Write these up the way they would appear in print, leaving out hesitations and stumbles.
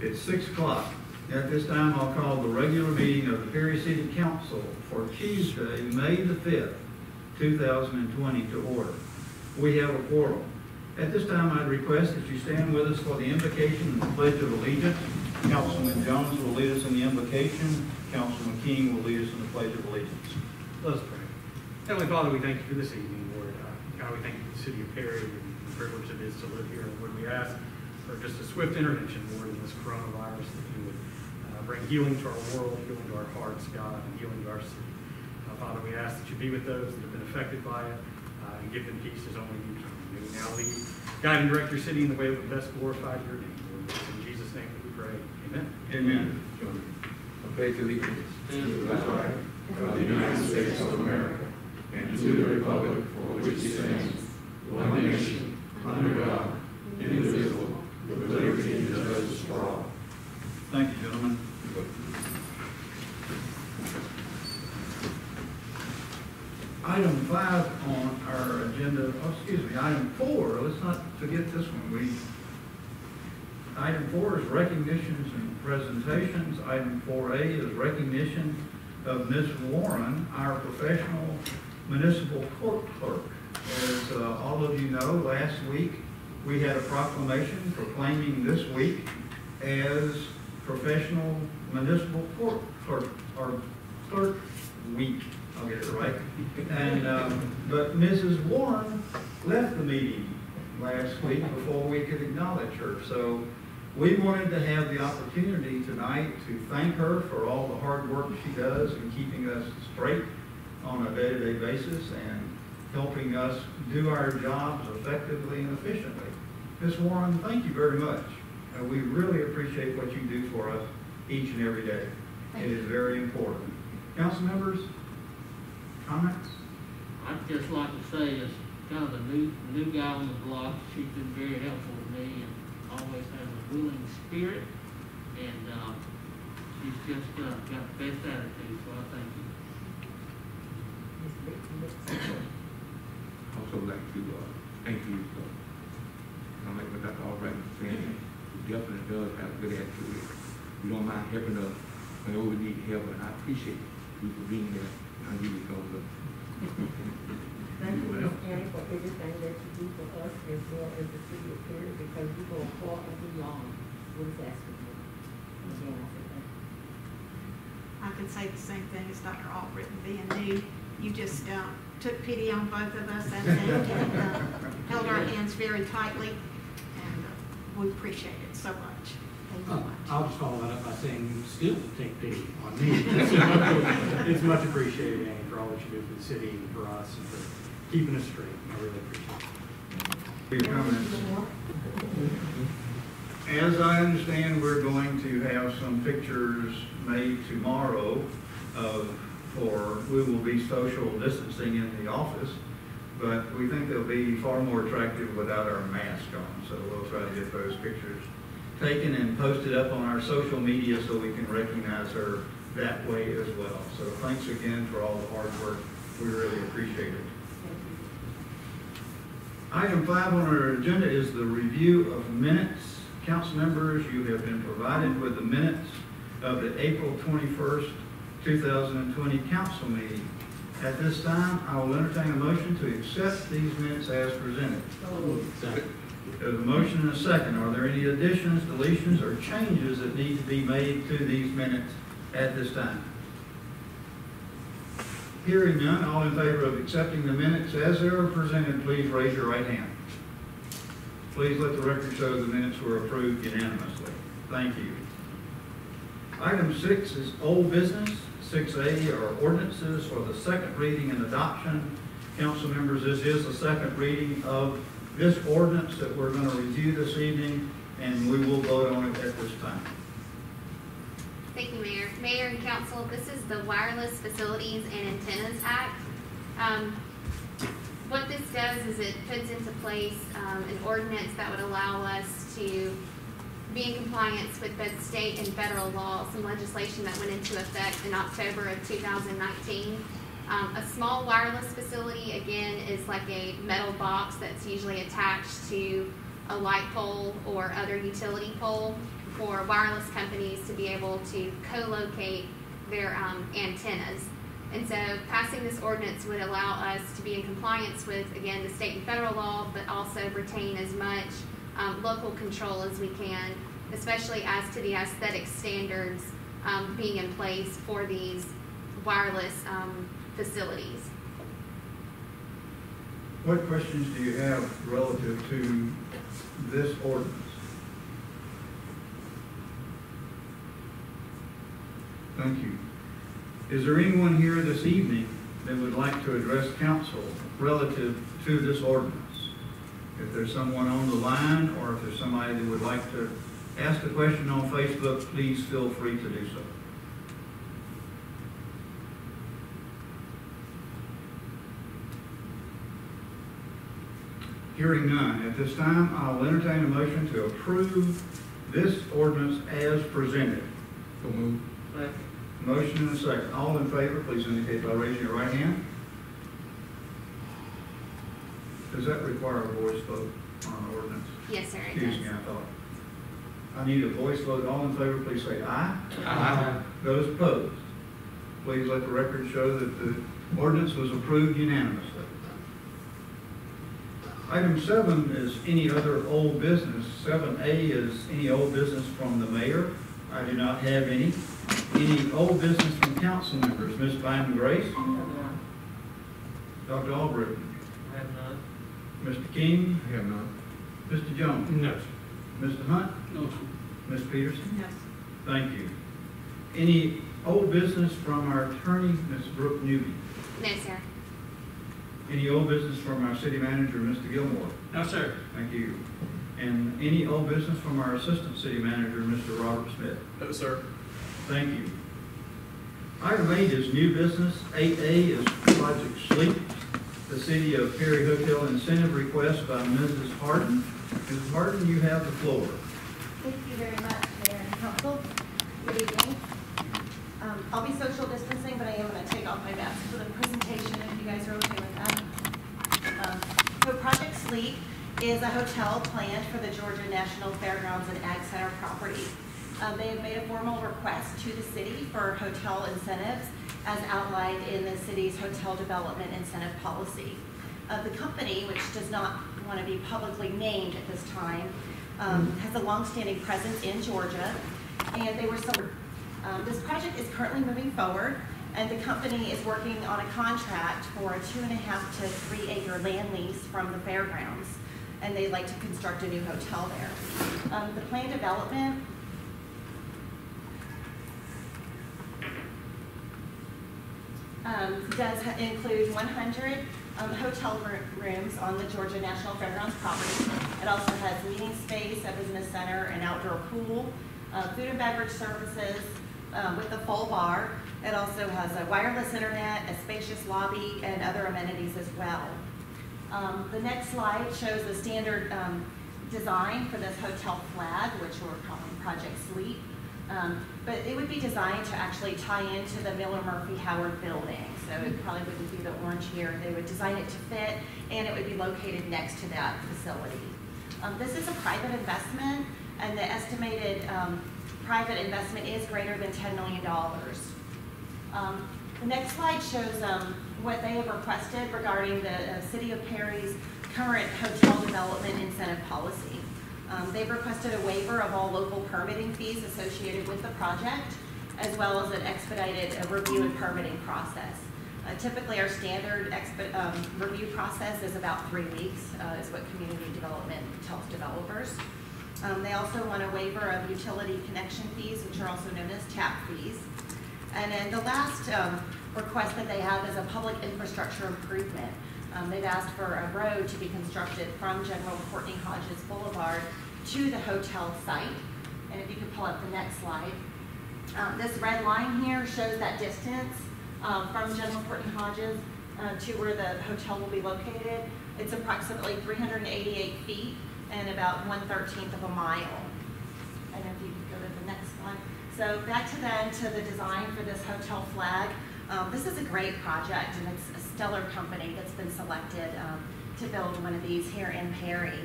It's 6 o'clock. At this time, I'll call the regular meeting of the Perry City Council for Tuesday, May the 5th, 2020 to order. We have a quorum. At this time, I'd request that you stand with us for the invocation and the Pledge of Allegiance. Councilman Jones will lead us in the invocation. Councilman King will lead us in the Pledge of Allegiance. Let us pray. Heavenly Father, we thank you for this evening, Lord. God, we thank you for the city of Perry and the privilege it is to live here. And Lord, we ask for just a swift intervention, Lord, in this coronavirus, that you would bring healing to our world, healing to our hearts, God, and healing to our city. Father, we ask that you be with those that have been affected by it and give them peace as only you can. May we now lead, guide, and direct your city in the way that would best glorify your name. Lord, it's in Jesus' name that we pray. Amen. Amen. I pledge allegiance to the flag of the United States of America and to the republic for which it stands, one nation, under God, indivisible, with liberty and justice for all. Thank you, gentlemen. Item 5 on our agenda, item 4, let's not forget this one. Item 4 is recognitions and presentations. Item 4A is recognition of Ms. Warren, our professional municipal court clerk. As all of you know, last week we had a proclamation proclaiming this week as Professional Municipal Court Clerk, or Clerk Week. I'll get it right. And but Mrs. Warren left the meeting last week before we could acknowledge her. So we wanted to have the opportunity tonight to thank her for all the hard work she does in keeping us straight on a day-to-day basis and helping us do our jobs effectively and efficiently. Ms. Warren, thank you very much. We really appreciate what you do for us each and every day. It is very important. Council members, comments? I'd just like to say, as kind of a new guy on the block, she's been very helpful to me and always has a willing spirit, and she's just got the best attitude, so I thank you. Also like to thank you for, like what Dr. Albright was saying, he definitely does have a good attitude. You don't mind helping us whenever we need help, and I appreciate you for being there. I really don't. Thank you, Ms. Annie, for everything that you do for us as well as the city of Perry, because you go far and beyond what is asked of you. Again, I say thank you. I could say the same thing as Dr. Albritton. Being new, you just took pity on both of us, I think, and held our hands very tightly, and we appreciate it so much. Thank you much. I'll just follow that up by saying you still take pity on me. It's much appreciated, Annie, for all that you do for the city and for us and for keeping us straight. I really appreciate it. Your comments. As I understand, we're going to have some pictures made tomorrow we will be social distancing in the office, but we think they'll be far more attractive without our mask on. So we'll try to get those pictures taken and posted up on our social media so we can recognize her that way as well. So thanks again for all the hard work. We really appreciate it. Item 5 on our agenda is the review of minutes. Council members, you have been provided with the minutes of the April 21st, 2020 council meeting. At this time, I will entertain a motion to accept these minutes as presented. There's a motion and a second. Are there any additions, deletions, or changes that need to be made to these minutes at this time? Hearing none, all in favor of accepting the minutes as they are presented, please raise your right hand. Please let the record show the minutes were approved unanimously. Thank you. Item 6 is old business. 6A are ordinances for the second reading and adoption. Council members, this is the second reading of this ordinance that we're going to review this evening, and we will vote on it at this time. Thank you, Mayor. Mayor and Council, this is the Wireless Facilities and Antennas Act. What this does is it puts into place an ordinance that would allow us to be in compliance with both state and federal law, some legislation that went into effect in October of 2019. A small wireless facility, again, is like a metal box that's usually attached to a light pole or other utility pole for wireless companies to be able to co-locate their antennas. And so passing this ordinance would allow us to be in compliance with, again, the state and federal law, but also retain as much local control as we can, especially as to the aesthetic standards being in place for these wireless facilities. What questions do you have relative to this ordinance? Thank you. Is there anyone here this evening that would like to address council relative to this ordinance? If there's someone on the line, or if there's somebody that would like to ask a question on Facebook, please feel free to do so. Hearing none, at this time, I'll entertain a motion to approve this ordinance as presented. So move. Motion and a second. All in favor, please indicate by raising your right hand. Does that require a voice vote on an ordinance? Yes, sir, it Excuse does. me, I thought. I need a voice vote. All in favor, please say aye. Aye. Those opposed, please let the record show that the ordinance was approved unanimously. Item 7 is any other old business. 7A is any old business from the mayor. I do not have any. Any old business from council members? Ms. Bynum Grace? I have none. Dr. Albritton? I have none. Mr. King? I have none. Mr. Jones? No. Mr. Hunt? No, sir. Ms. Peterson? Yes. Thank you. Any old business from our attorney, Ms. Brooke Newby? No, sir. Any old business from our city manager, Mr. Gilmore? No, sir. Thank you. And any old business from our assistant city manager, Mr. Robert Smith? No, sir. Thank you. Item 8 is new business. 8A is Project Sleep, the City of Perry Hotel incentive request by Mrs. Harden. Mrs. Harden, you have the floor. Thank you very much, Mayor and Council. Good evening. I'll be social distancing, but I am going to take off my mask for the presentation if you guys are okay with that. So Project Sleep is a hotel planned for the Georgia National Fairgrounds and Ag Center property. They have made a formal request to the city for hotel incentives as outlined in the city's hotel development incentive policy. The company, which does not want to be publicly named at this time, has a longstanding presence in Georgia, and they were this project is currently moving forward, and the company is working on a contract for a 2.5 to 3 acre land lease from the fairgrounds, and they'd like to construct a new hotel there. The planned development does include 100 hotel rooms on the Georgia National Fairgrounds property. It also has meeting space, a business center, an outdoor pool, food and beverage services with a full bar. It also has a wireless internet, a spacious lobby, and other amenities as well. The next slide shows the standard design for this hotel flag, which we're calling Project Sleep. But it would be designed to actually tie into the Miller Murphy Howard building. So it probably wouldn't be the orange here. They would design it to fit, and it would be located next to that facility. This is a private investment, and the estimated private investment is greater than $10 million. The next slide shows what they have requested regarding the City of Perry's current hotel development incentive policy. They've requested a waiver of all local permitting fees associated with the project, as well as an expedited review and permitting process. Typically, our standard review process is about 3 weeks, is what community development tells developers. They also want a waiver of utility connection fees, which are also known as tap fees. And then the last request that they have is a public infrastructure improvement. They've asked for a road to be constructed from General Courtney Hodges Boulevard to the hotel site. And if you could pull up the next slide. This red line here shows that distance from General Courtney Hodges to where the hotel will be located. It's approximately 388 feet and about 1/13 of a mile. And if you could go to the next slide. So back to the design for this hotel flag. This is a great project, and it's a stellar company that's been selected to build one of these here in Perry.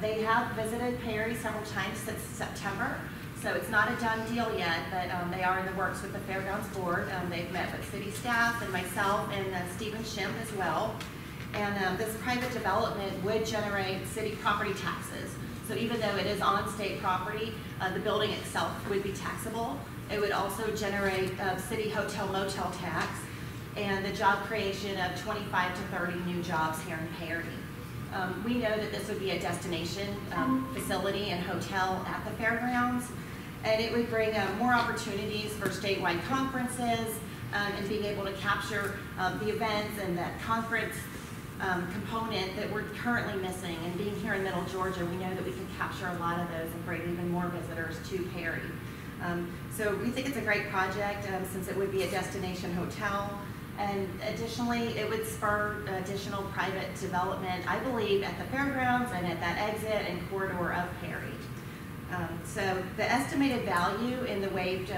They have visited Perry several times since September, so it's not a done deal yet, but they are in the works with the Fairgrounds Board. They've met with city staff and myself and Stephen Schimpf as well. And this private development would generate city property taxes. So even though it is on state property, the building itself would be taxable. It would also generate city hotel motel tax and the job creation of 25 to 30 new jobs here in Perry. We know that this would be a destination facility and hotel at the fairgrounds, and it would bring more opportunities for statewide conferences and being able to capture the events and that conference component that we're currently missing. And being here in Middle Georgia, we know that we can capture a lot of those and bring even more visitors to Perry. So we think it's a great project since it would be a destination hotel. And additionally, it would spur additional private development, I believe, at the fairgrounds and at that exit and corridor of Perry. So the estimated value in the waived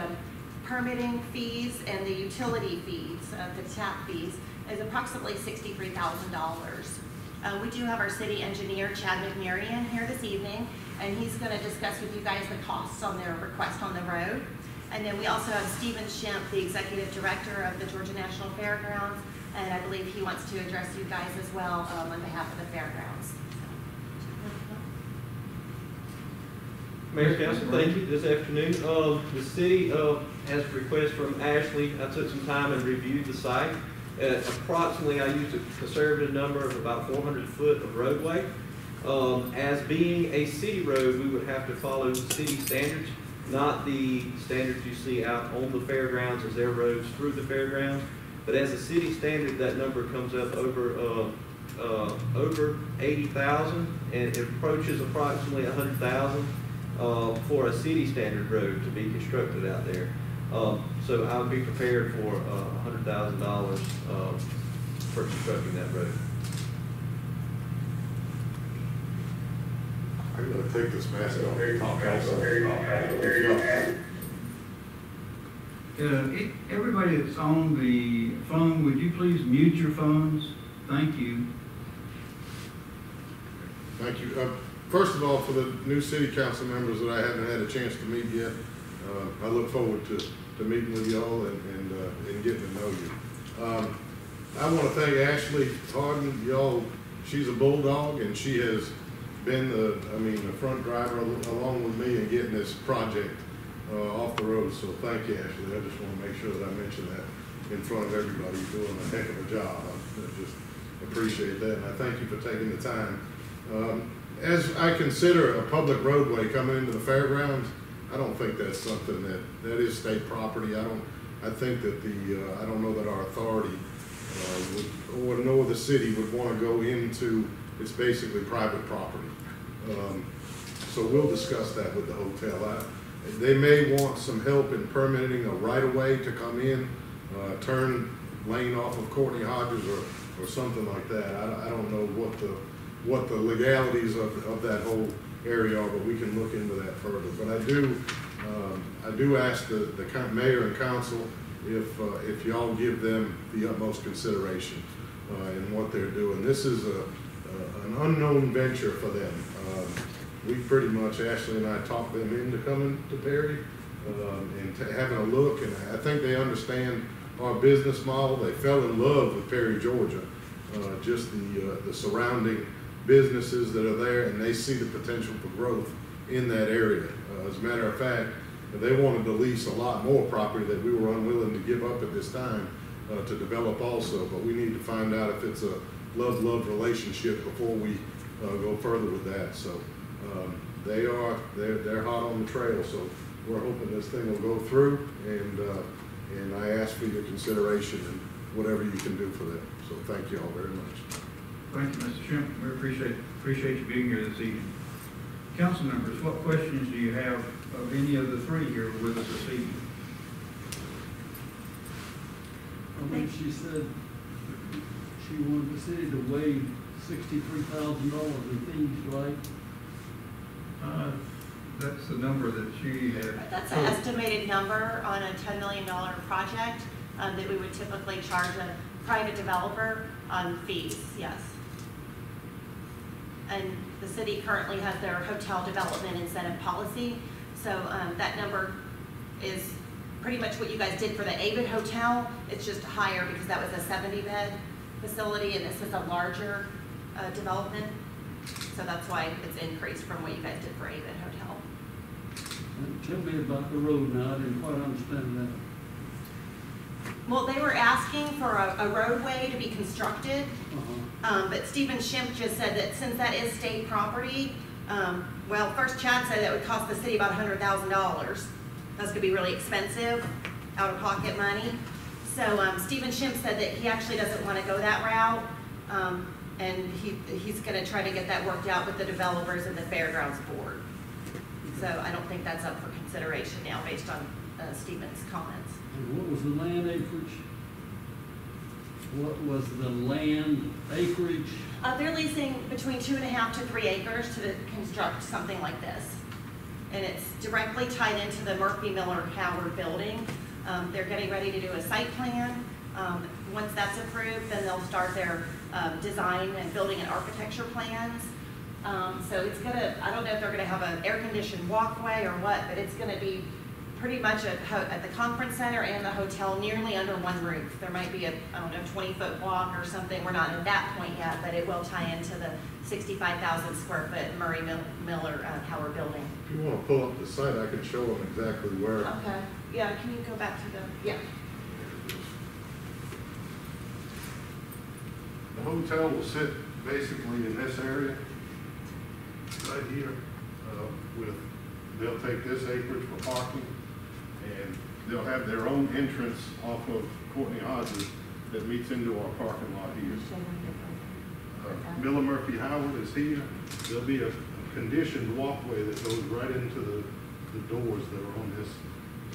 permitting fees and the utility fees, the tap fees, is approximately $63,000. We do have our city engineer, Chad McMarion, here this evening, and he's going to discuss with you guys the costs on their request on the road. And then we also have Stephen Schimpf, the executive director of the Georgia National Fairgrounds, and I believe he wants to address you guys as well on behalf of the fairgrounds. Mayor, Council, thank you this afternoon. The city has a request from Ashley. I took some time and reviewed the site. Approximately, I used a conservative number of about 400 foot of roadway. As being a city road, we would have to follow city standards, not the standards you see out on the fairgrounds as their roads through the fairgrounds. But as a city standard, that number comes up over 80,000, and it approaches approximately 100,000 for a city standard road to be constructed out there. So I would be prepared for $100,000 for constructing that road. I'm gonna take this mask off. Everybody that's on the phone, would you please mute your phones? Thank you. Thank you. First of all, for the new city council members that I haven't had a chance to meet yet, I look forward to meeting with y'all and getting to know you. I want to thank Ashley Harden. Y'all, she's a bulldog, and she has been the front driver along with me in getting this project off the road. So thank you, Ashley. I just want to make sure that I mention that in front of everybody. You're doing a heck of a job. I just appreciate that, and I thank you for taking the time. As I consider a public roadway coming into the fairgrounds, I don't think that's something that is state property. I think that I don't know that our authority or nor the city would want to go into. It's basically private property. So we'll discuss that with the hotel. They may want some help in permitting a right-of-way to come in, turn lane off of Courtney Hodges or something like that. I don't know what the legalities of that whole area are, but we can look into that further. But I do ask the mayor and council if y'all give them the utmost consideration in what they're doing. This is an unknown venture for them. We pretty much, Ashley and I, talked them into coming to Perry and having a look, and I think they understand our business model. They fell in love with Perry, Georgia, just the surrounding businesses that are there, and they see the potential for growth in that area. As a matter of fact, they wanted to lease a lot more property that we were unwilling to give up at this time to develop also, but we need to find out if it's a love-love relationship before we go further with that. So they're hot on the trail, so we're hoping this thing will go through, and I ask for your consideration and whatever you can do for them. So thank you all very much. Thank you, Mr. Schimpf. We appreciate you being here this evening. Council members, what questions do you have of any of the three here with us this evening? I think she said she wanted the city to waive $63,000 in fees, right? That's the number that she had. That's an estimated number on a $10 million project that we would typically charge a private developer on fees, yes. and the city currently has their hotel development incentive policy. So that number is pretty much what you guys did for the Avid Hotel. It's just higher because that was a 70-bed facility, and this is a larger development. So that's why it's increased from what you guys did for Avid Hotel. Tell me about the road now, I didn't quite understand that. Well, they were asking for a roadway to be constructed, but Stephen Schimpf just said that since that is state property, well, first Chad said that would cost the city about $100,000. That's gonna be really expensive, out-of-pocket money. So Stephen Schimpf said that he actually doesn't want to go that route, and he's gonna try to get that worked out with the developers and the Fairgrounds Board. So I don't think that's up for consideration now based on Stephen's comments. And what was the land acreage? What was the land acreage? They're leasing between 2.5 to 3 acres to construct something like this. And it's directly tied into the Murphy Miller Howard building. They're getting ready to do a site plan. Once that's approved, then they'll start their design and building and architecture plans. So it's gonna, I don't know if they're gonna have an air-conditioned walkway or what, but it's gonna be pretty much at the conference center and the hotel nearly under one roof. There might be a, I don't know, 20-foot walk or something. We're not at that point yet, but it will tie into the 65,000 square foot Murray Miller Howard building. If you want to pull up the site, I can show them exactly where. Okay, yeah, can you go back to the, yeah. The hotel will sit basically in this area, right here, they'll take this acreage for parking, and they'll have their own entrance off of Courtney Hodges that meets into our parking lot here. Miller Murphy Howard is here. There'll be a conditioned walkway that goes right into the doors that are on this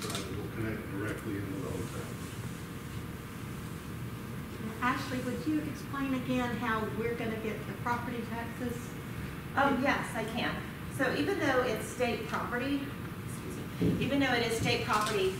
side that will connect directly into the hotel. Ashley, would you explain again how we're going to get the property taxes? Oh, yes, I can. So even though it's state property, even though it is state property,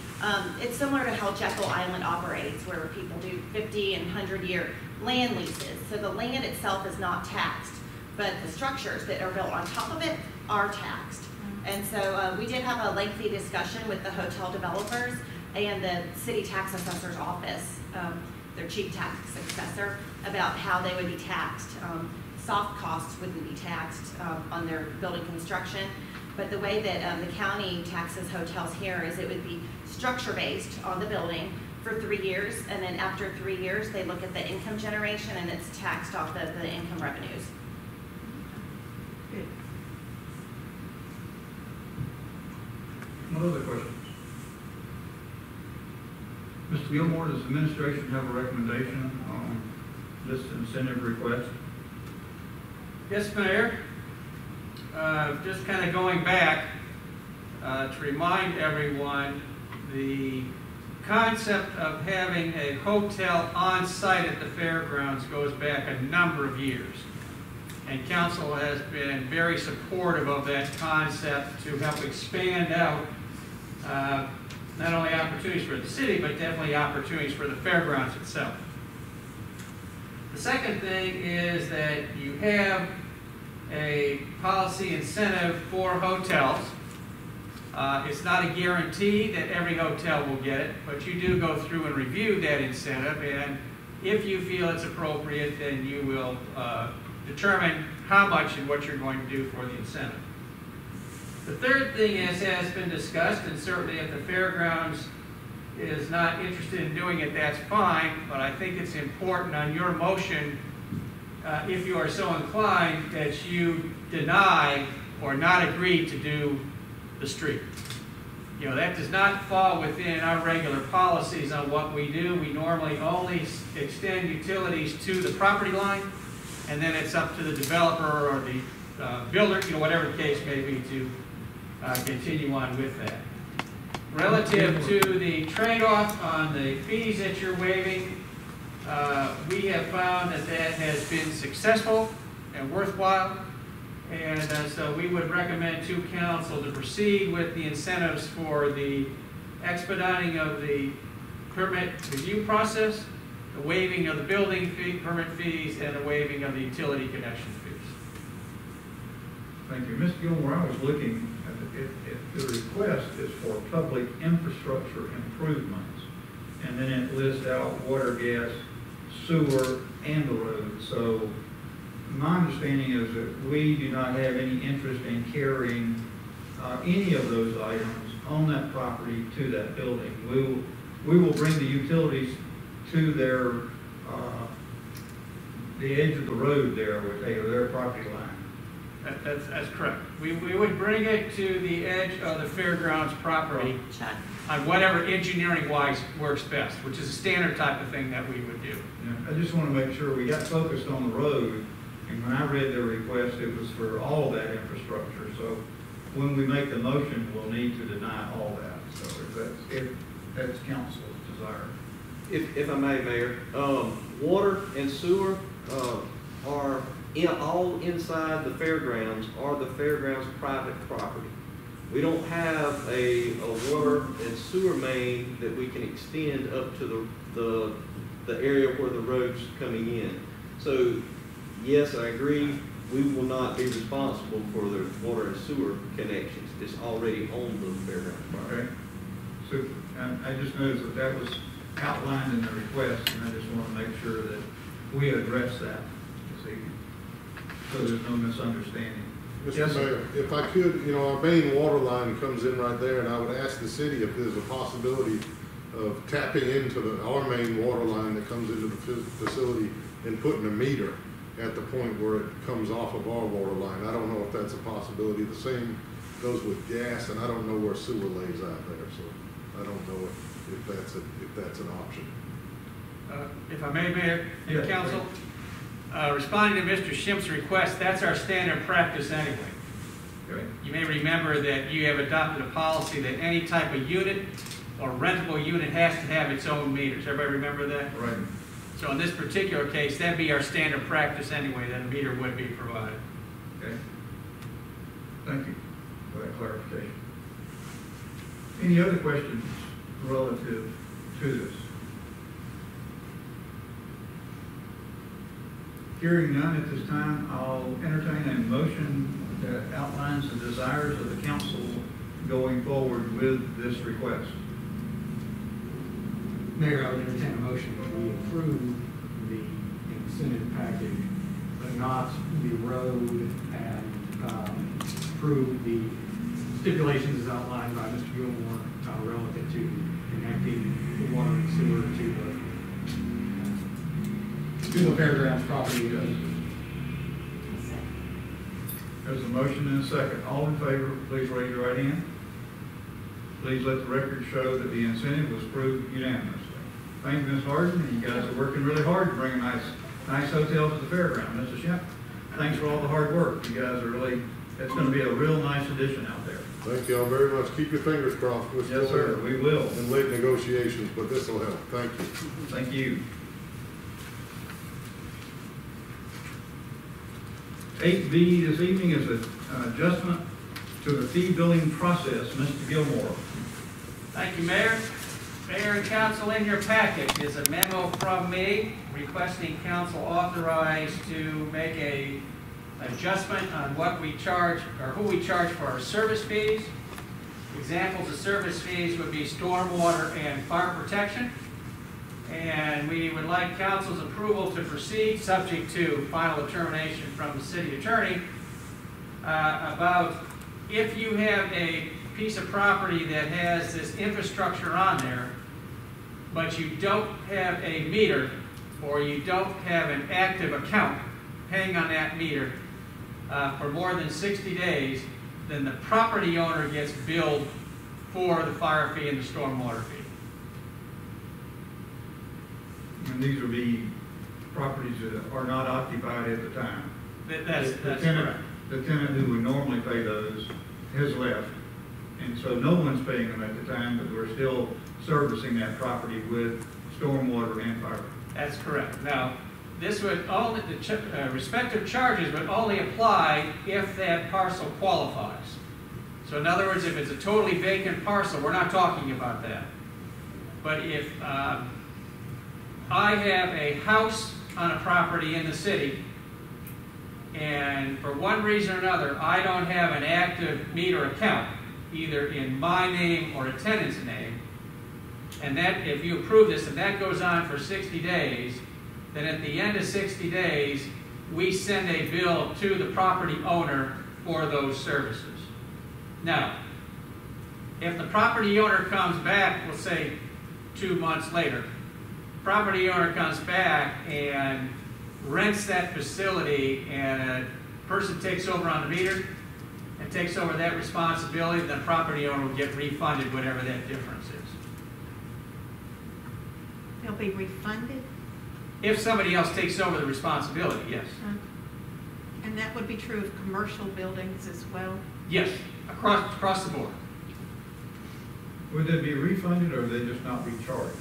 it's similar to how Jekyll Island operates, where people do 50 and 100-year land leases. So the land itself is not taxed, but the structures that are built on top of it are taxed. And so we did have a lengthy discussion with the hotel developers and the city tax assessor's office, their chief tax assessor, about how they would be taxed. Soft costs wouldn't be taxed on their building construction, but the way that the county taxes hotels here is it would be structure-based on the building for 3 years, and then after 3 years, they look at the income generation, and it's taxed off the income revenues. Good. No other questions? Mr. Gilmore, does the administration have a recommendation on this incentive request? Yes, Mayor. Just kind of going back to remind everyone, the concept of having a hotel on site at the fairgrounds goes back a number of years. And council has been very supportive of that concept to help expand out not only opportunities for the city, but definitely opportunities for the fairgrounds itself. The second thing is that you have a policy incentive for hotels. It's not a guarantee that every hotel will get it, but you do go through and review that incentive, and if you feel it's appropriate, then you will determine how much and what you're going to do for the incentive. The third thing is, has been discussed, and certainly if the fairgrounds is not interested in doing it, that's fine, but I think it's important on your motion, if you are so inclined, that you deny or not agree to do the street. You know, that does not fall within our regular policies on what we do. We normally only extend utilities to the property line, and then it's up to the developer or the builder, you know, whatever the case may be, to continue on with that. Relative to the trade-off on the fees that you're waiving, we have found that that has been successful and worthwhile, and so we would recommend to council to proceed with the incentives for the expediting of the permit review process, the waiving of the building fee, permit fees, and the waiving of the utility connection fees. Thank you. Mr. Gilmore, I was looking at the request is for public infrastructure improvements. And then it lists out water, gas, sewer, and the road. So my understanding is that we do not have any interest in carrying any of those items on that property to that building. We will bring the utilities to the edge of the road there with their property line. That's correct. We would bring it to the edge of the fairgrounds property on whatever engineering-wise works best, which is a standard type of thing that we would do. Yeah, I just want to make sure we got focused on the road, and when I read their request, it was for all that infrastructure. So when we make the motion, we'll need to deny all that. So if that's council's desire. If I may, Mayor, water and sewer are all inside the fairgrounds or the fairgrounds private property. We don't have a water and sewer main that we can extend up to the area where the road's coming in. So, yes, I agree, we will not be responsible for the water and sewer connections. It's already on the fairgrounds property. Okay. So I just noticed that was outlined in the request, and I just want to make sure that we address that this evening, so there's no misunderstanding. Mr. Mayor, if I could, our main water line comes in right there, and I would ask the city if there's a possibility of tapping into our main water line that comes into the facility and putting a meter at the point where it comes off of our water line. I don't know if that's a possibility. The same goes with gas, and I don't know where sewer lays out there, so I don't know if that's an option. If I may, Mayor and Yeah, Council, responding to Mr. Schimpf's request, that's our standard practice anyway. Okay. You may remember that you have adopted a policy that any type of unit or rentable unit has to have its own meters. Everybody remember that? Right. So in this particular case, that'd be our standard practice anyway, that a meter would be provided. Okay. Thank you for that clarification. Any other questions relative to this? Hearing none at this time, I'll entertain a motion that outlines the desires of the council going forward with this request. Mayor, I would entertain a motion that we approve the incentive package, but not the road, and approve the stipulations as outlined by Mr. Gilmore relative to connecting the water and sewer to the fairgrounds property. There's a motion and a second. All in favor, please raise your right hand. Please let the record show that the incentive was approved unanimously. Thank you, Ms. Harden. You guys are working really hard to bring a nice hotel to the fairground. Mr. Shemp, thanks for all the hard work. You guys are really, it's going to be a real nice addition out there. Thank you all very much. Keep your fingers crossed. We're Yes, sir, we will. in late negotiations, but this will help. Thank you. Thank you. 8B this evening is an adjustment to the fee billing process. Mr. Gilmore. Thank you, Mayor. Mayor and Council, in your packet is a memo from me requesting Council authorize to make a adjustment on what we charge or who we charge for our service fees. Examples of service fees would be stormwater and fire protection. And we would like Council's approval to proceed, subject to final determination from the city attorney, about if you have a piece of property that has this infrastructure on there, but you don't have a meter or you don't have an active account paying on that meter for more than 60 days, then the property owner gets billed for the fire fee and the stormwater fee. And these will be properties that are not occupied at the time. That's correct. The tenant who would normally pay those has left. And so no one's paying them at the time, but we're still servicing that property with stormwater and fire. That's correct. Now, this would only, the respective charges would only apply if that parcel qualifies. So in other words, if it's a totally vacant parcel, we're not talking about that. But if I have a house on a property in the city and for one reason or another, I don't have an active meter account, either in my name or a tenant's name, and that, if you approve this, and that goes on for 60 days, then at the end of 60 days, we send a bill to the property owner for those services. Now, if the property owner comes back, we'll say 2 months later, property owner comes back and rents that facility, and a person takes over on the meter and takes over that responsibility, then the property owner will get refunded whatever that difference is. They'll be refunded? If somebody else takes over the responsibility, yes. And that would be true of commercial buildings as well? Yes, across the board. Would they be refunded or would they just not be charged?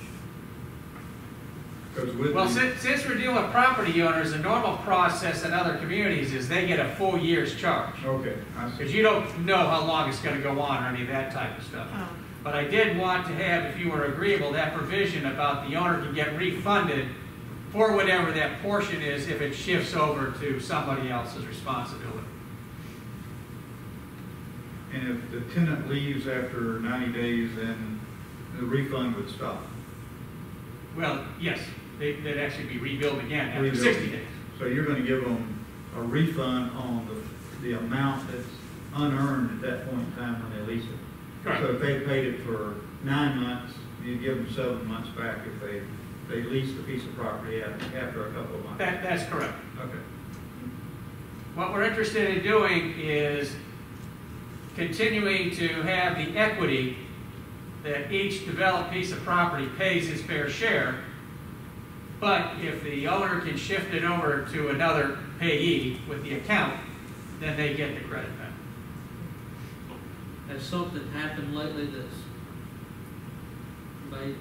Well, since we're dealing with property owners, the normal process in other communities is they get a full year's charge. Okay, I see. Because you don't know how long it's going to go on or any of that type of stuff. Oh. But I did want to have, if you were agreeable, that provision about the owner can get refunded for whatever that portion is if it shifts over to somebody else's responsibility. And if the tenant leaves after 90 days, then the refund would stop? Well, yes. They'd actually be rebuilt again after Rebuilt. 60 days. So you're going to give them a refund on the amount that's unearned at that point in time when they lease it? Correct. So if they paid it for 9 months, you give them 7 months back if they lease the piece of property after a couple of months? That's correct. Okay. What we're interested in doing is continuing to have the equity that each developed piece of property pays its fair share, but if the owner can shift it over to another payee with the account, then they get the credit back. Has something happened lately that's made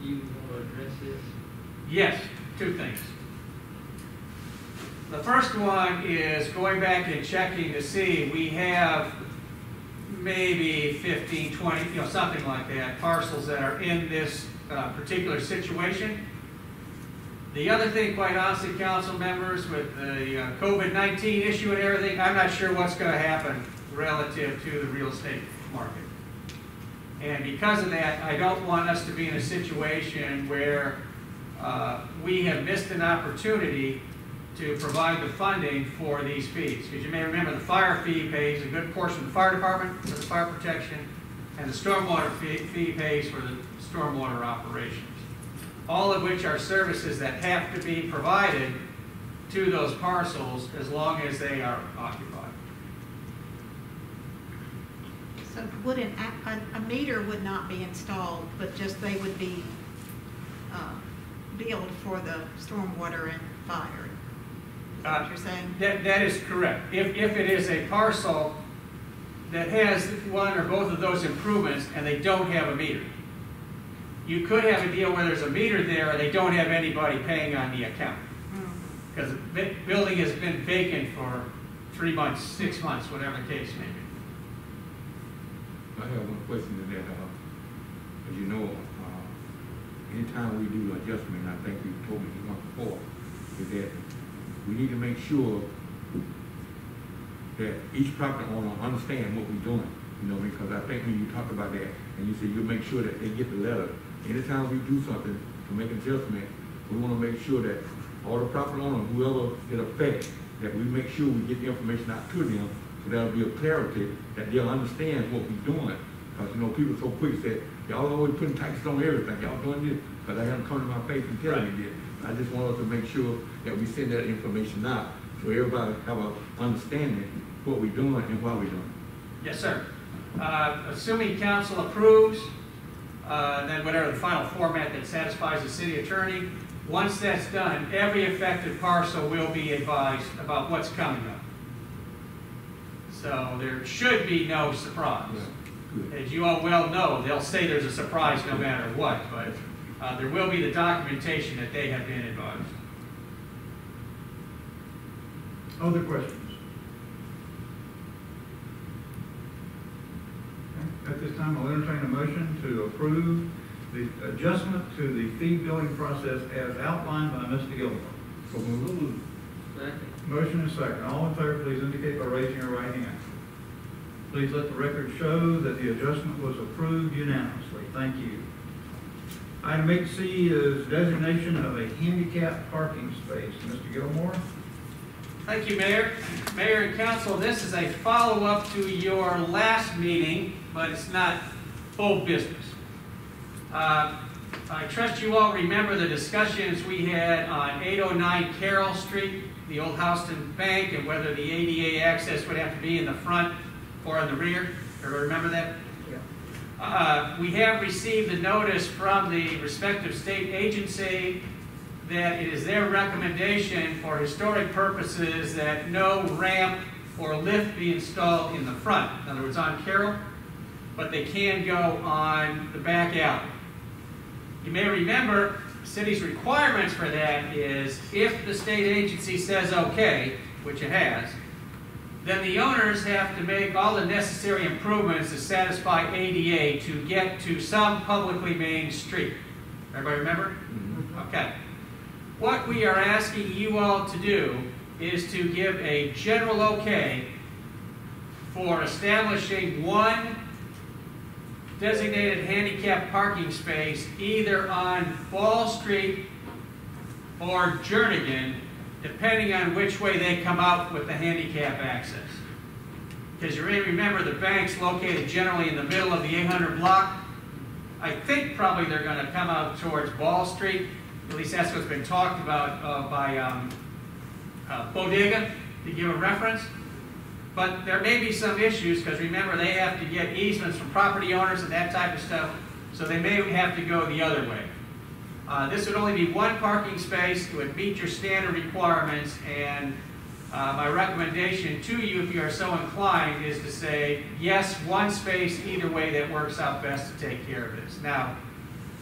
you want to address this? Yes, 2 things. The first one is going back and checking to see, we have maybe 15, 20, something like that, parcels that are in this particular situation. The other thing, quite honestly, council members, with the COVID-19 issue and everything, I'm not sure what's going to happen relative to the real estate market. And because of that, I don't want us to be in a situation where we have missed an opportunity to provide the funding for these fees. Because you may remember the fire fee pays a good portion of the fire department for the fire protection, and the stormwater fee pays for the stormwater operations. All of which are services that have to be provided to those parcels as long as they are occupied. So would a meter would not be installed, but just they would be billed for the stormwater and fire? Is that what you're saying? That is correct. If it is a parcel that has one or both of those improvements and they don't have a meter, you could have a deal where there's a meter there and they don't have anybody paying on the account. Because the building has been vacant for 3 months, 6 months, whatever the case may be. I have one question to that. As you know, anytime we do adjustment, I think you told me once before, is that we need to make sure that each property owner understand what we're doing. Because I think when you talk about that, and you say you'll make sure that they get the letter. Anytime we do something to make an adjustment, we want to make sure that all the property owners, whoever it affects, that we make sure we get the information out to them, so there'll be a clarity that they'll understand what we're doing. Because people so quick say, y'all always putting taxes on everything. Y'all doing this because I haven't come to my face and telling me this. I just want us to make sure that we send that information out so everybody have an understanding what we're doing and why we're doing it. Yes, sir. Assuming council approves, then whatever the final format that satisfies the city attorney, once that's done, every affected parcel will be advised about what's coming up. So there should be no surprise. Yeah, as you all well know, they'll say there's a surprise no matter what, but there will be the documentation that they have been advised. Other questions? Okay. At this time, I'll entertain a motion to approve the adjustment to the fee billing process as outlined by Mr. Gilmore. So moved. Second. Motion and second. All in favor, please indicate by raising your right hand. Please let the record show that the adjustment was approved unanimously. Thank you. Item 8C is designation of a handicap parking space. Mr. Gilmore? Thank you, Mayor. Mayor and Council, this is a follow-up to your last meeting, but it's not full business. I trust you all remember the discussions we had on 809 Carroll Street, the old Houston Bank, and whether the ADA access would have to be in the front or in the rear. Everybody remember that? Yeah. We have received a notice from the respective state agency that it is their recommendation for historic purposes that no ramp or lift be installed in the front. In other words, on Carroll, but they can go on the back alley. You may remember the city's requirements for that is if the state agency says okay, which it has, then the owners have to make all the necessary improvements to satisfy ADA to get to some publicly named street. Everybody remember? Mm-hmm. Okay. What we are asking you all to do is to give a general okay for establishing one designated handicap parking space either on Ball Street or Jernigan, depending on which way they come out with the handicap access. Because you may remember the bank's located generally in the middle of the 800 block. I think probably they're going to come out towards Ball Street. At least that's what's been talked about by Bodega, to give a reference. But there may be some issues, because remember, they have to get easements from property owners and that type of stuff, so they may have to go the other way. This would only be one parking space. It would meet your standard requirements, and my recommendation to you, if you are so inclined, is to say, yes, one space either way that works out best to take care of this. Now,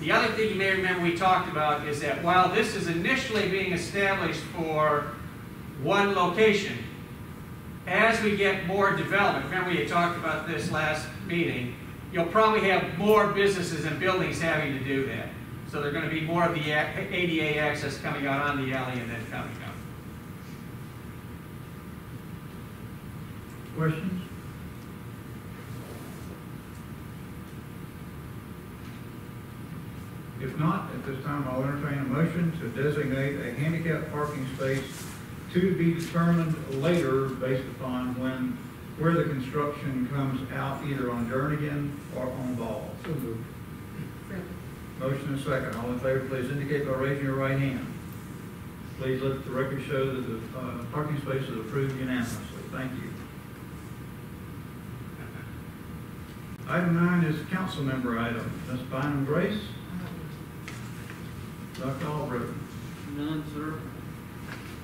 the other thing you may remember we talked about is that while this is initially being established for one location, as we get more development, remember we had talked about this last meeting, you'll probably have more businesses and buildings having to do that. So there's going to be more of the ADA access coming out on the alley and then coming out. Questions? If not, at this time, I'll entertain a motion to designate a handicap parking space to be determined later based upon where the construction comes out, either on Jernigan or on Ball. So moved. Motion and second. All in favor, please indicate by raising your right hand. Please let the record show that the parking space is approved unanimously. Thank you. Item 9 is council member item. Ms. Bynum Grace? Dr. Albritton? None, sir.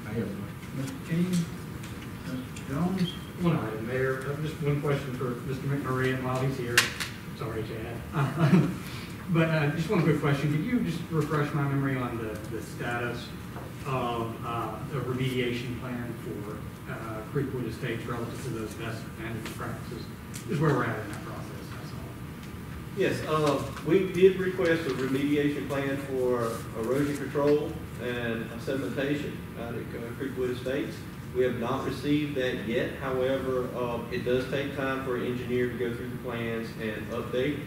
I have one. Mr. King? Mr. Jones? One item, Mayor. Just one question for Mr. McMurray while he's here. Sorry, Chad. But just one quick question. Could you just refresh my memory on the status of a remediation plan for Creekwood Estates relative to those best management practices? Just where we're at in that process, that's all. Yes, we did request a remediation plan for erosion control and sedimentation out at Creekwood Estates. We have not received that yet. However, it does take time for an engineer to go through the plans and update.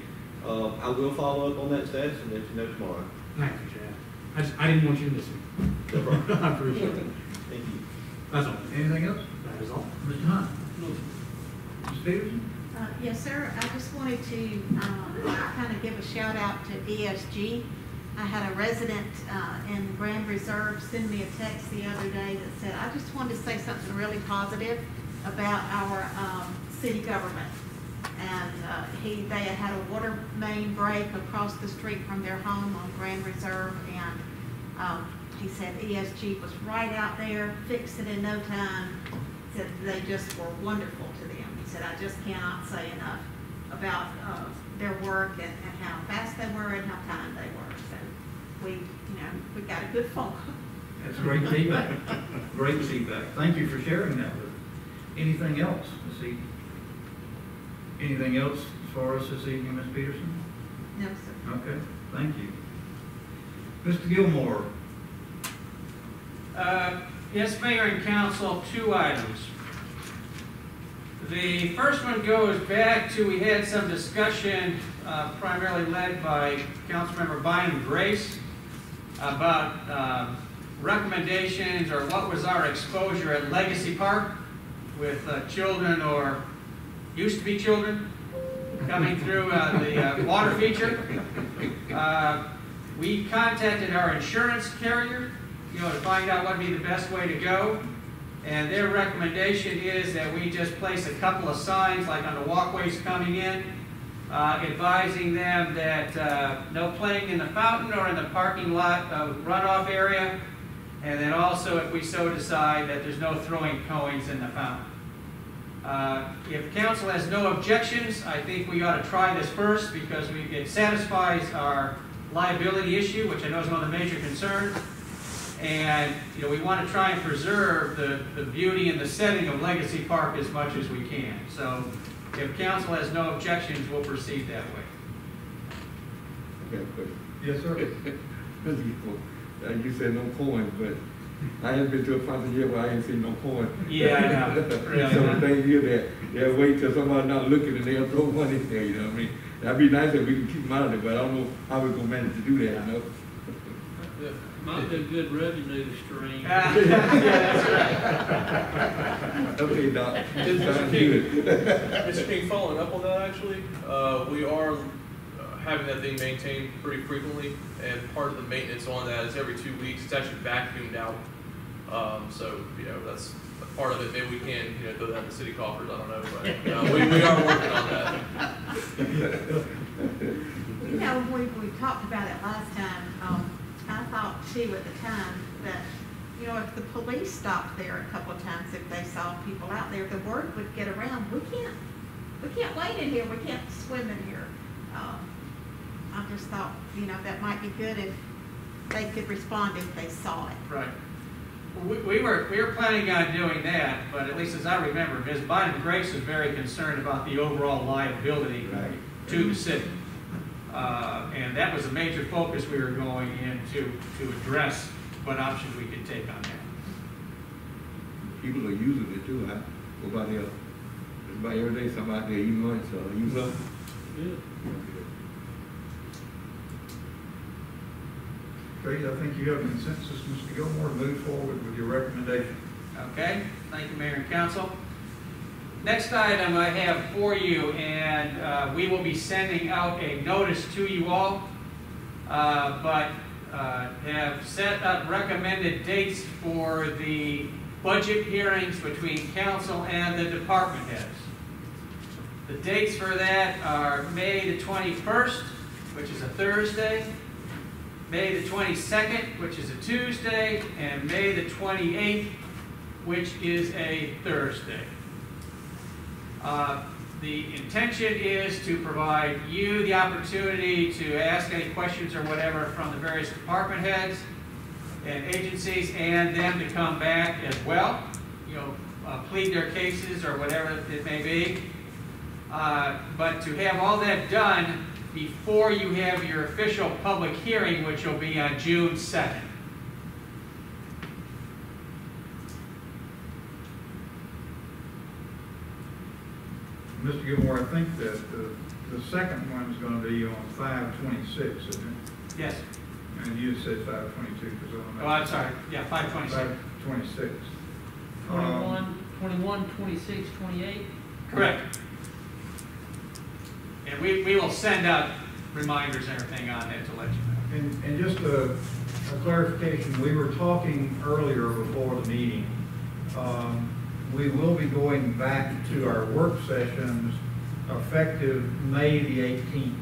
I will follow up on that status and let you know tomorrow. Thank you, Chad. I didn't want you to miss it. No problem. I appreciate it. Thank you. That's all. Anything else? That is all. Mr. Hunt? Ms. Peterson? Yes, sir. I just wanted to kind of give a shout out to ESG. I had a resident in Grand Reserve send me a text the other day that said, I just wanted to say something really positive about our city government. And they had a water main break across the street from their home on Grand Reserve, and he said ESG was right out there, fixed it in no time. He said they just were wonderful to them. He said, I just cannot say enough about their work and how fast they were and how kind they were. So we got a good phone call. That's great feedback. Great feedback. Thank you for sharing that with us. Anything else this evening? Anything else for us this evening, Ms. Peterson? No, sir. Okay, thank you. Mr. Gilmore? Yes, Mayor and Council, 2 items. The first one goes back to, we had some discussion, primarily led by Councilmember Bynum Grace, about recommendations or what was our exposure at Legacy Park with children or used to be children coming through the water feature. We contacted our insurance carrier, to find out what would be the best way to go. And their recommendation is that we just place a couple of signs, like on the walkways coming in, advising them that no playing in the fountain or in the parking lot runoff area. And then also, if we so decide, that there's no throwing coins in the fountain. If council has no objections, I think we ought to try this first because it satisfies our liability issue, which I know is one of the major concerns. And we want to try and preserve the beauty and the setting of Legacy Park as much as we can. So if council has no objections, we'll proceed that way. Okay, good. Yes, sir. You said no coins, but I haven't been to a fountain yet where I ain't seen no coins. Yeah, I know. Really, So the thing here that they'll wait till somebody not looking and they'll throw money there, you know what I mean? That'd be nice if we can keep them out of it, but I don't know how we're gonna manage to do that, you know? Might be a good revenue stream. Yeah, that's right. Okay, Doc. Mr. Sounds good. Mr. King, following up on that actually, we are having that thing maintained pretty frequently, and part of the maintenance on that is every 2 weeks. It's actually vacuumed out. So that's a part of it. Maybe we can throw that in the city coffers. I don't know, but we are working on that. We talked about it last time. I thought too at the time that, if the police stopped there a couple of times, if they saw people out there, the word would get around. We can't wait in here. We can't swim in here. I just thought, that might be good if they could respond if they saw it. Right. We were planning on doing that, but at least as I remember, Ms. Bynum Grace was very concerned about the overall liability to the city. And that was a major focus we were going in to address what options we could take on that. People are using it too, huh? What about else? Just about every day somebody out there eating lunch or use something. Okay, I think you have consensus, Mr. Gilmore, to move forward with your recommendation. Okay, thank you, Mayor and Council. Next item I have for you, and we will be sending out a notice to you all, but have set up recommended dates for the budget hearings between council and the department heads. The dates for that are May the 21st, which is a Thursday, May the 22nd, which is a Tuesday, and May the 28th, which is a Thursday. The intention is to provide you the opportunity to ask any questions or whatever from the various department heads and agencies, and them to come back as well, plead their cases or whatever it may be. But to have all that done before you have your official public hearing, which will be on June 2nd. Mr. Gilmore, I think that the second one is going to be on 5/26, isn't it? Yes. And you said 5/22 because Oh, I'm sorry. Yeah, 5/26. 5/26. 21, 26, 28. Correct. And we will send out reminders and everything on that to let you know. And just a clarification, we were talking earlier before the meeting. We will be going back to our work sessions effective May the 18th.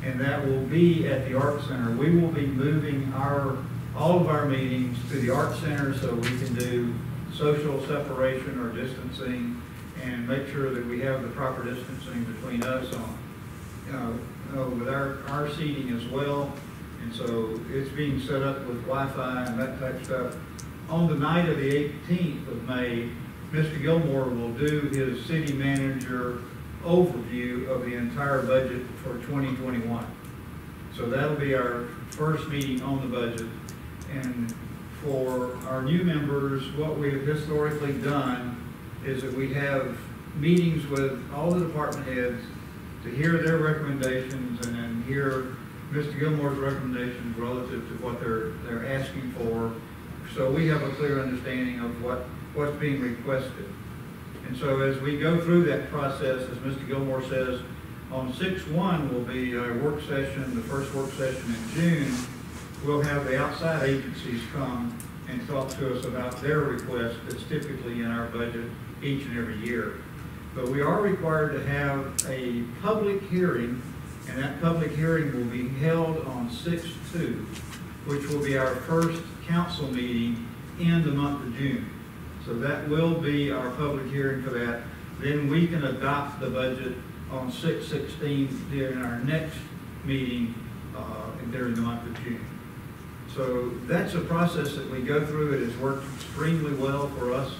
And that will be at the Art Center. We will be moving all of our meetings to the Art Center so we can do social separation or distancing and make sure that we have the proper distancing between us with our seating as well. And so it's being set up with Wi-Fi and that type of stuff. On the night of the 18th of May, Mr. Gilmore will do his city manager overview of the entire budget for 2021. So that'll be our first meeting on the budget. And for our new members, what we have historically done is that we have meetings with all the department heads to hear their recommendations and then hear Mr. Gilmore's recommendations relative to what they're asking for. So we have a clear understanding of what's being requested. And so as we go through that process, as Mr. Gilmore says, on 6/1 will be a work session, the first work session in June. We'll have the outside agencies come and talk to us about their request that's typically in our budget each and every year. But we are required to have a public hearing, and that public hearing will be held on 6/2, which will be our first council meeting in the month of June. So that will be our public hearing for that. Then we can adopt the budget on 6/16 during our next meeting during the month of June. So that's a process that we go through. It has worked extremely well for us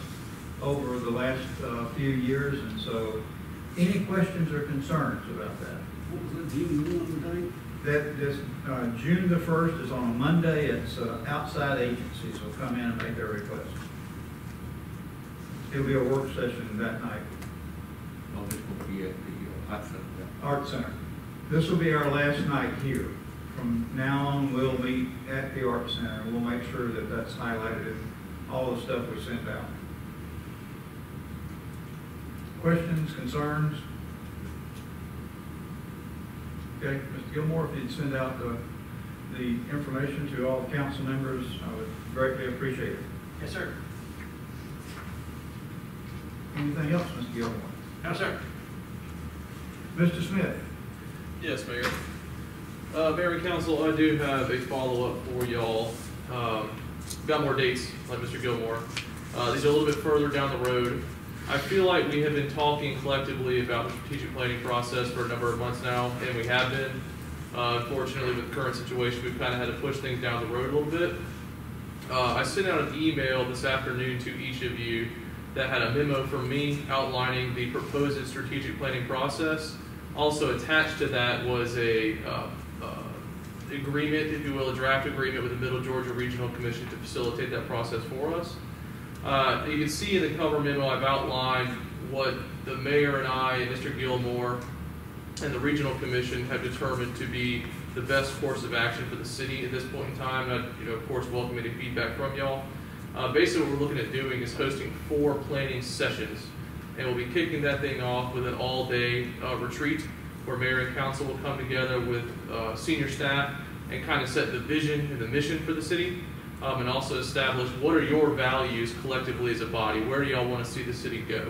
over the last few years. And so any questions or concerns about that? What was that, June 1 date? That this June the 1st is on a Monday. It's outside agencies will come in and make their request. It'll be a work session that night. Well, this will be at the Art Center. Art Center. This will be our last night here. From now on, we'll meet at the Art Center. We'll make sure that that's highlighted in all the stuff we sent out. Questions, concerns? Okay, Mr. Gilmore, if you'd send out the information to all the council members, I would greatly appreciate it. Yes, sir. Anything else, Mr. Gilmore? No, sir. Mr. Smith? Yes, Mayor. Mayor and Council, I do have a follow-up for y'all. Got more dates, like Mr. Gilmore. These are a little bit further down the road. I feel like we have been talking collectively about the strategic planning process for a number of months now, and we have been. Unfortunately, with the current situation, we've kind of had to push things down the road a little bit. I sent out an email this afternoon to each of you that had a memo from me outlining the proposed strategic planning process. Also attached to that was a agreement, if you will, a draft agreement with the Middle Georgia Regional Commission to facilitate that process for us. You can see in the cover memo I've outlined what the mayor and I and Mr. Gilmore and the Regional Commission have determined to be the best course of action for the city at this point in time. I, of course, welcome any feedback from y'all. Basically, what we're looking at doing is hosting 4 planning sessions, and we'll be kicking that thing off with an all-day retreat where mayor and council will come together with senior staff and kind of set the vision and the mission for the city, and also establish what are your values collectively as a body. Where do y'all want to see the city go?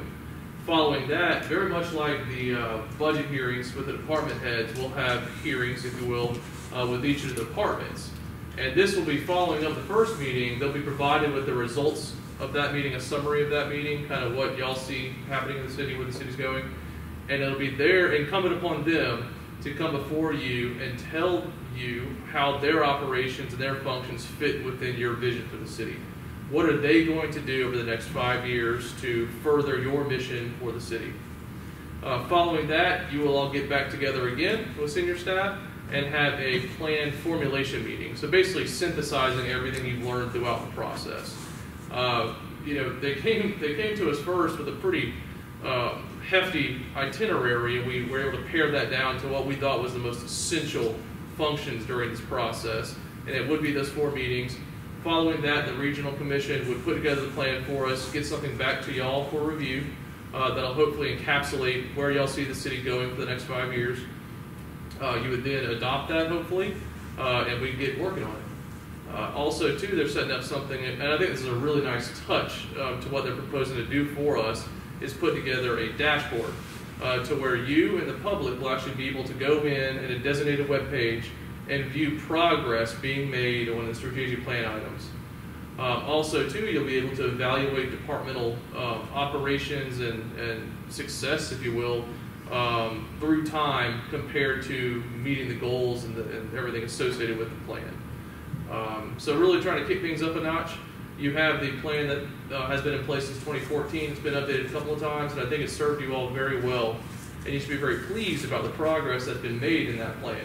Following that, very much like the budget hearings with the department heads, we'll have hearings, if you will, with each of the departments. And this will be following up the first meeting. They'll be provided with the results of that meeting, a summary of that meeting, kind of what y'all see happening in the city, where the city's going. And it'll be there, incumbent upon them to come before you and tell you how their operations and their functions fit within your vision for the city. What are they going to do over the next 5 years to further your mission for the city? Following that, you will all get back together again with senior staff and have a planned formulation meeting. So basically synthesizing everything you've learned throughout the process. They came to us first with a pretty hefty itinerary, and we were able to pare that down to what we thought was the most essential functions during this process. And it would be those 4 meetings. Following that, the Regional Commission would put together the plan for us, get something back to y'all for review that'll hopefully encapsulate where y'all see the city going for the next 5 years. You would then adopt that, hopefully, and we'd get working on it. Also, too, they're setting up something, and I think this is a really nice touch to what they're proposing to do for us, is put together a dashboard to where you and the public will actually be able to go in a designated web page and view progress being made on the strategic plan items. Also, too, you'll be able to evaluate departmental operations and success, if you will, through time compared to meeting the goals and everything associated with the plan. So really trying to kick things up a notch. You have the plan that has been in place since 2014. It's been updated a couple of times, and I think it's served you all very well. And you should be very pleased about the progress that's been made in that plan.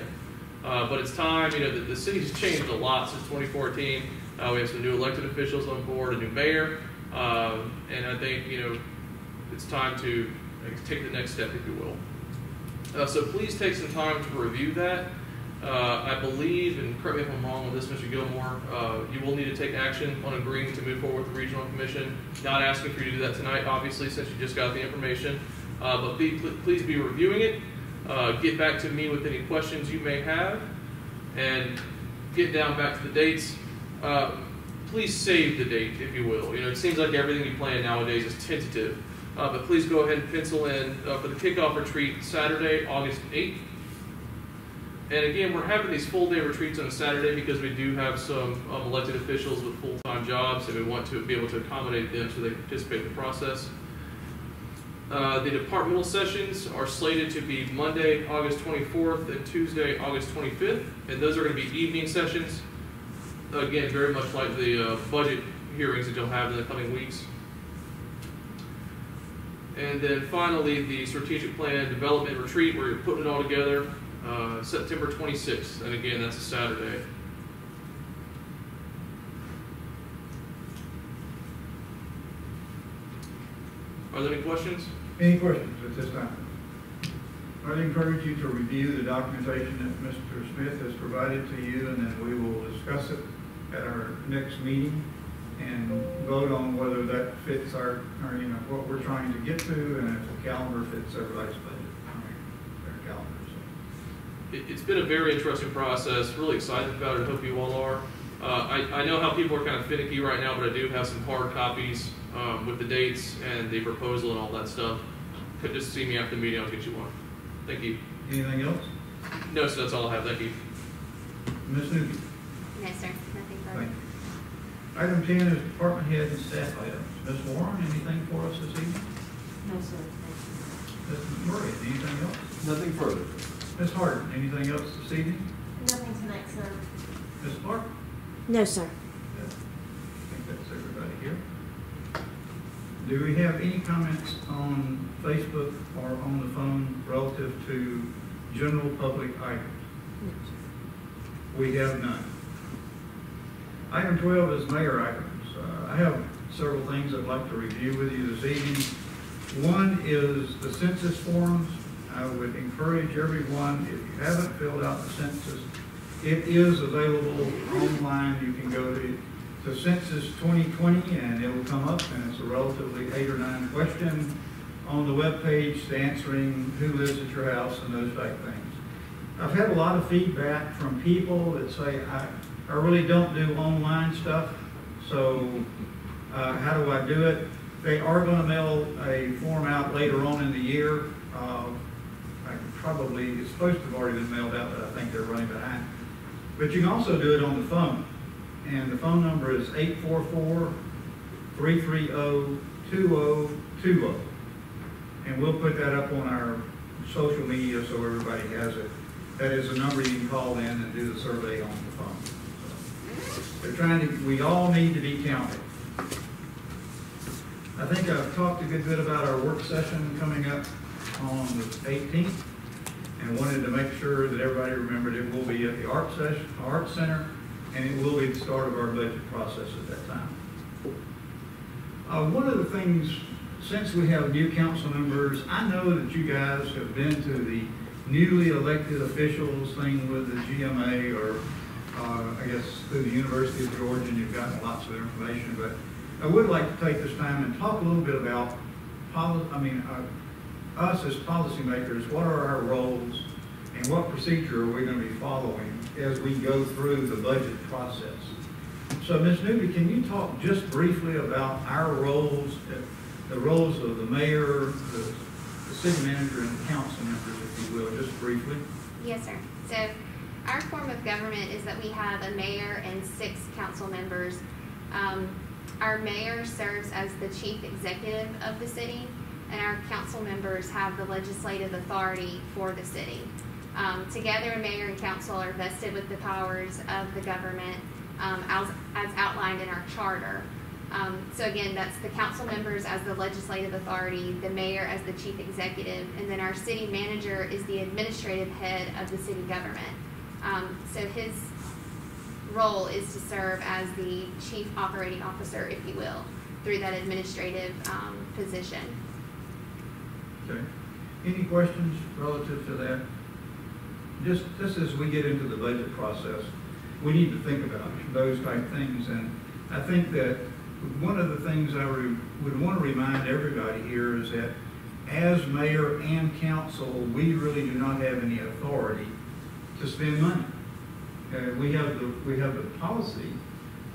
But it's time, the city's changed a lot since 2014. We have some new elected officials on board, a new mayor, and I think, it's time to take the next step, if you will. So please take some time to review that. I believe, and correct me if I'm wrong on this, Mr. Gilmore, you will need to take action on agreeing to move forward with the regional commission. Not asking for you to do that tonight, obviously, since you just got the information. But please be reviewing it. Get back to me with any questions you may have, and get down back to the dates. Please save the date, if you will. It seems like everything you plan nowadays is tentative. But please go ahead and pencil in for the Kickoff Retreat, Saturday, August 8th. And again, we're having these full-day retreats on a Saturday because we do have some elected officials with full-time jobs, and we want to be able to accommodate them so they can participate in the process. The departmental sessions are slated to be Monday, August 24th, and Tuesday, August 25th, and those are going to be evening sessions. Again, very much like the budget hearings that you'll have in the coming weeks. And then finally, the strategic plan development retreat, where you're putting it all together, September 26th, and again, that's a Saturday. Are there any questions? Any questions at this time? I'd encourage you to review the documentation that Mr. Smith has provided to you, and then we will discuss it at our next meeting and vote on whether that fits our what we're trying to get to, and if the calendar fits everybody's budget, their calendar. So. It's been a very interesting process. Really excited about it. Hope you all are. I know how people are kind of finicky right now, but I do have some hard copies with the dates and the proposal and all that stuff. Could just see me after the meeting. I'll get you one. Thank you. Anything else? No, so that's all I have. Thank you. Ms. Newby? No, sir, nothing further. Thank you. Item 10 is department head and staff items. Ms. Warren, anything for us this evening? No, sir. Ms. Murray, anything else? Nothing further. Ms. Harden, anything else this evening? Nothing tonight, sir. Ms. Clark? No, sir. I think that's everybody here. Do we have any comments on Facebook or on the phone relative to general public items? No, sir. We have none. Item 12 is mayor items. I have several things I'd like to review with you this evening. One is the census forms. I would encourage everyone, if you haven't filled out the census, it is available online. You can go to Census 2020 and it will come up, and it's a relatively 8 or 9 question on the webpage answering who lives at your house and those type things. I've had a lot of feedback from people that say, I really don't do online stuff, so how do I do it? They are going to mail a form out later on in the year. It's supposed to have already been mailed out, but I think they're running behind. But you can also do it on the phone. And the phone number is 844-330-2020. And we'll put that up on our social media so everybody has it. That is a number you can call in and do the survey on the phone. So we all need to be counted. I think I've talked a good bit about our work session coming up on the 18th, and wanted to make sure that everybody remembered it will be at the Art Center, and it will be the start of our budget process at that time. One of the things, since we have new council members, I know that you guys have been to the newly elected officials thing with the GMA, or I guess through the University of Georgia, and you've gotten lots of information, but I would like to take this time and talk a little bit about us as policymakers. What are our roles, and what procedure are we going to be following as we go through the budget process? So, Ms. Newby, can you talk just briefly about our roles, the roles of the mayor, the city manager, and the council members, if you will, just briefly? Yes, sir. So our form of government is that we have a mayor and 6 council members. Our mayor serves as the chief executive of the city, and our council members have the legislative authority for the city. Together, mayor and council are vested with the powers of the government as outlined in our charter. So again, that's the council members as the legislative authority, the mayor as the chief executive, and then our city manager is the administrative head of the city government. So his role is to serve as the chief operating officer, if you will, through that administrative position. Okay. Any questions relative to that? Just as we get into the budget process, we need to think about those type things. And I think that one of the things I would want to remind everybody here is that as mayor and council, we really do not have any authority to spend money. We have the policy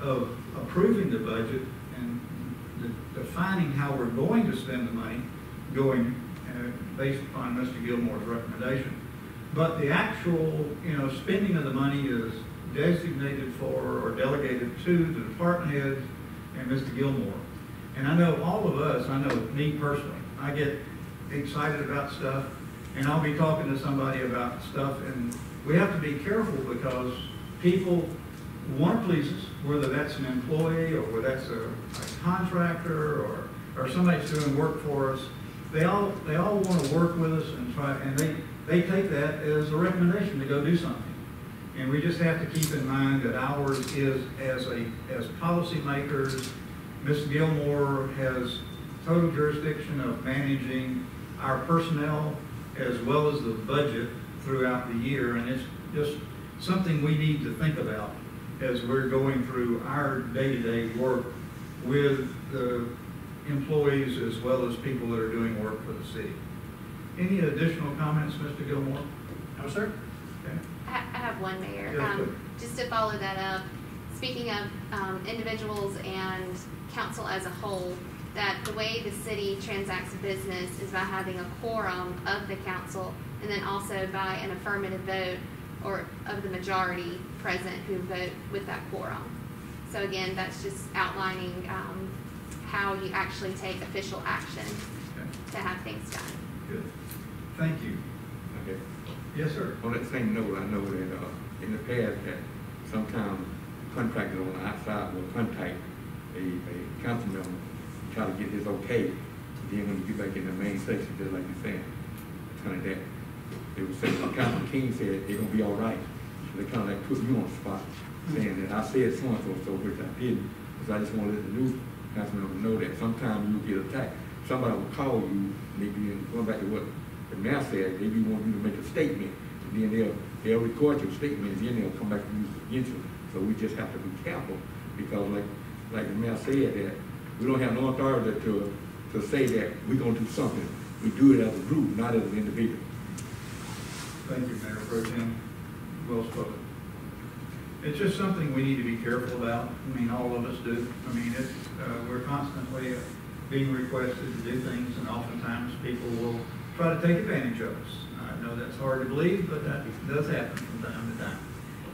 of approving the budget and defining how we're going to spend the money, going based upon Mr. Gilmore's recommendation. But the actual, spending of the money is designated for or delegated to the department heads and Mr. Gilmore. And I know all of us, I know me personally, I get excited about stuff, and I'll be talking to somebody about stuff, and we have to be careful because people want to please us, whether that's an employee or whether that's a contractor or somebody's doing work for us. They all want to work with us and try, and they take that as a recommendation to go do something. And we just have to keep in mind that ours is, as policymakers, Ms. Gilmore has total jurisdiction of managing our personnel as well as the budget throughout the year. And it's just something we need to think about as we're going through our day-to-day work with the employees as well as people that are doing work for the city. Any additional comments, Mr. Gilmore? No, sir. Okay. I have one, Mayor. Yes, please. Just to follow that up, speaking of individuals and council as a whole, that the way the city transacts business is by having a quorum of the council and then also by an affirmative vote or of the majority present who vote with that quorum. So again, that's just outlining how you actually take official action to have things done. Good. Thank you. Okay. Yes, sir. On that same note, I know that in the past that sometimes contractors on the outside will contact a council member, try to get his okay. Then when you get back in the main section, just like you're saying, it's kind of that. They were saying, Councilman King said they're gonna be all right. So they kind of like put you on the spot, saying that I said so, which I didn't, because I just want to let the new council member know that sometimes you get attacked. Somebody will call you, maybe going back to what the mayor said, maybe want you to make a statement, and then they'll record your statement, and then they'll come back and use it against you. So we just have to be careful, because like the mayor said, that we don't have no authority to say that we're gonna do something. We do it as a group, not as an individual. Thank you, Mayor Pro Tem. Well spoken. It's just something we need to be careful about. I mean, all of us do. I mean, we're constantly being requested to do things, and oftentimes people will try to take advantage of us. I know that's hard to believe, but that does happen from time to time.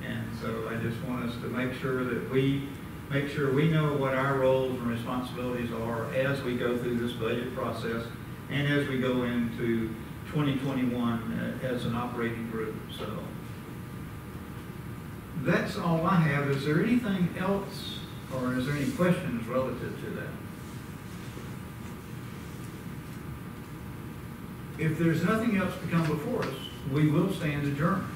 And so I just want us to make sure that we know what our roles and responsibilities are as we go through this budget process and as we go into 2021 as an operating group. So that's all I have. Is there anything else, or is there any questions relative to that? If there's nothing else to come before us, we will stand adjourned.